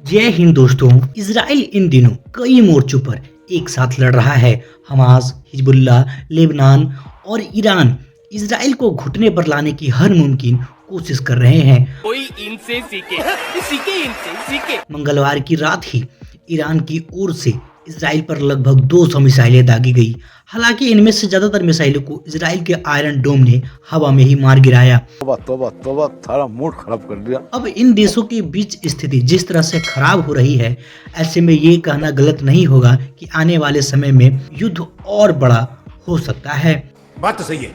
जय हिंद दोस्तों। इजराइल इन दिनों कई मोर्चों पर एक साथ लड़ रहा है। हमास, हिजबुल्लाह, लेबनान और ईरान इजराइल को घुटने पर लाने की हर मुमकिन कोशिश कर रहे हैं। कोई इनसे सीखे, इनसे सीखे। मंगलवार की रात ही ईरान की ओर से इजराइल पर लगभग 200 मिसाइलें दागी गई। हालांकि इनमें से ज्यादातर मिसाइलों को इजराइल के आयरन डोम ने हवा में ही मार गिराया। तोबा सारा मूड खराब कर दिया। अब इन देशों के बीच स्थिति जिस तरह से खराब हो रही है, ऐसे में ये कहना गलत नहीं होगा कि आने वाले समय में युद्ध और बड़ा हो सकता है। बात तो सही है।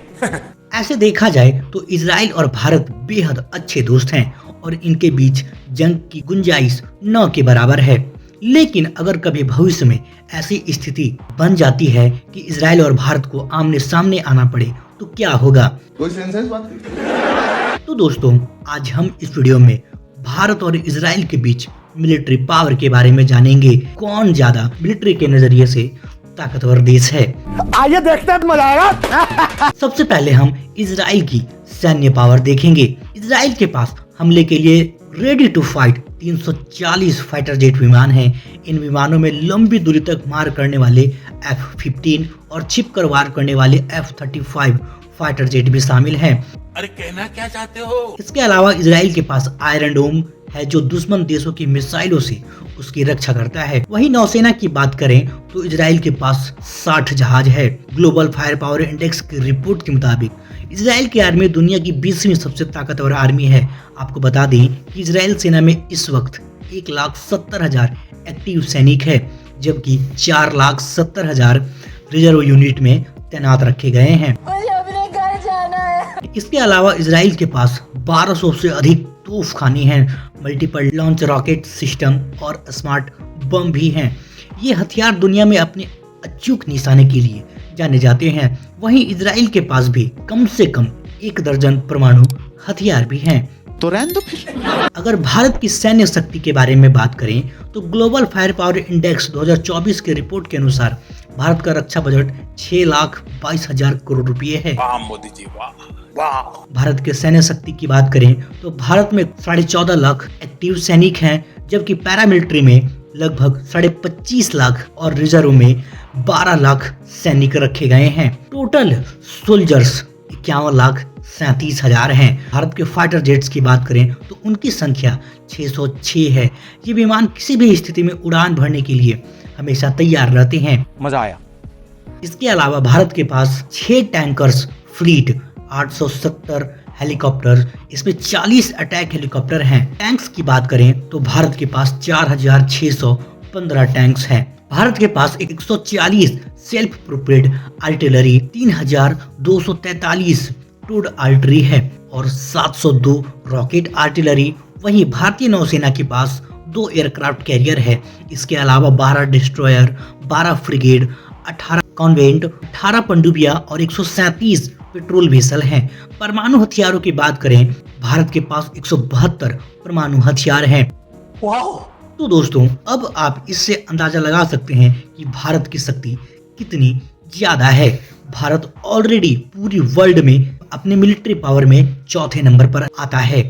ऐसे देखा जाए तो इजराइल और भारत बेहद अच्छे दोस्त हैं और इनके बीच जंग की गुंजाइश न के बराबर है। लेकिन अगर कभी भविष्य में ऐसी स्थिति बन जाती है कि इजराइल और भारत को आमने सामने आना पड़े तो क्या होगा? कोई सेंस है इस बात की? तो दोस्तों, आज हम इस वीडियो में भारत और इजराइल के बीच मिलिट्री पावर के बारे में जानेंगे। कौन ज्यादा मिलिट्री के नजरिए से ताकतवर देश है, आइए देखते हैं, मजा आएगा। सबसे पहले हम इजराइल की सैन्य पावर देखेंगे। इजराइल के पास हमले के लिए ready to fight 340 fighter jet विमान हैं। इन विमानों में लंबी दूरी तक मार करने वाले F-15 और छिपकर वार करने वाले F-35 फाइटर जेट भी शामिल हैं। अरे कहना क्या चाहते हो? इसके अलावा इजराइल के पास आयरन डोम है जो दुश्मन देशों की मिसाइलों से उसकी रक्षा करता है। वहीं नौसेना की बात करें तो इजराइल के पास 60 जहाज है। ग्लोबल फायर पावर इंडेक्स की रिपोर्ट के मुताबिक इजराइल की आर्मी दुनिया की 20वीं सबसे ताकतवर आर्मी है। आपको बता दें कि इजराइल सेना में इस वक्त 1,70,000 एक्टिव सैनिक है, जबकि 4,70,000 रिजर्व यूनिट में तैनात रखे गए हैं। इसके अलावा इजराइल के पास 1200 से अधिक तोपखाने हैं, मल्टीपल लॉन्च रॉकेट सिस्टम और स्मार्ट बम भी हैं। ये हथियार दुनिया में अपने अचूक निशाने के लिए जाने जाते हैं। वहीं इजराइल के पास भी कम से कम 1 दर्जन परमाणु हथियार भी हैं। तो रहने दो फिर। अगर भारत की सैन्य शक्ति के बारे में बात करें तो ग्लोबल फायर पावर इंडेक्स 2024 के रिपोर्ट के अनुसार भारत का रक्षा बजट 6,22,000 करोड़ रुपए है। वाह मोदी जी, वाह वाह। भारत के सैन्य शक्ति की बात करें तो भारत में 14.5 लाख एक्टिव सैनिक हैं, जबकि पैरामिलिट्री में लगभग 25.5 लाख और रिजर्व में 12 लाख सैनिक रखे गए हैं। टोटल सोल्जर्स 51,37,000 हैं। भारत के फाइटर जेट्स की बात करें तो उनकी संख्या 606 है। ये विमान किसी भी स्थिति में उड़ान भरने के लिए हमेशा तैयार रहते हैं। मजा आया। इसके अलावा भारत के पास 6 टैंकर्स फ्लीट, 870 हेलीकॉप्टर, इसमें 40 अटैक हेलीकॉप्टर हैं। टैंक्स की बात करें तो भारत के पास 4,615 टैंक्स हैं। भारत के पास 140 सेल्फ प्रोपेल्ड आर्टिलरी, 3,243 टूड आर्टिलरी है और 702 रॉकेट आर्टिलरी। वहीं भारतीय नौसेना के पास 2 एयरक्राफ्ट कैरियर है। इसके अलावा 12 डिस्ट्रॉयर, 12 फ्रिगेड, 18 कॉन्वेंट, 18 पनडुब्बियां और 137 पेट्रोल वेसल हैं। परमाणु हथियारों की बात करें, भारत के पास 172 परमाणु हथियार हैं। तो दोस्तों, अब आप इससे अंदाजा लगा सकते हैं कि भारत की शक्ति कितनी ज्यादा है। भारत ऑलरेडी पूरी वर्ल्ड में अपने मिलिट्री पावर में 4थे नंबर पर आता है।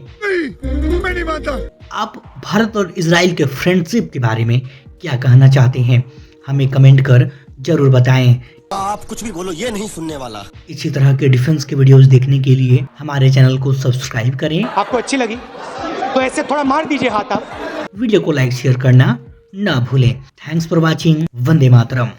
मैं नहीं मानता। आप भारत और इजराइल के फ्रेंडशिप के बारे में क्या कहना चाहते हैं, हमें कमेंट कर जरूर बताएं। आप कुछ भी बोलो, ये नहीं सुनने वाला। इसी तरह के डिफेंस के वीडियोस देखने के लिए हमारे चैनल को सब्सक्राइब करें। आपको अच्छी लगी तो ऐसे थोड़ा मार दीजिए हाथ आप। वीडियो को लाइक शेयर करना ना भूलें। Thanks for watching. Vande Mataram.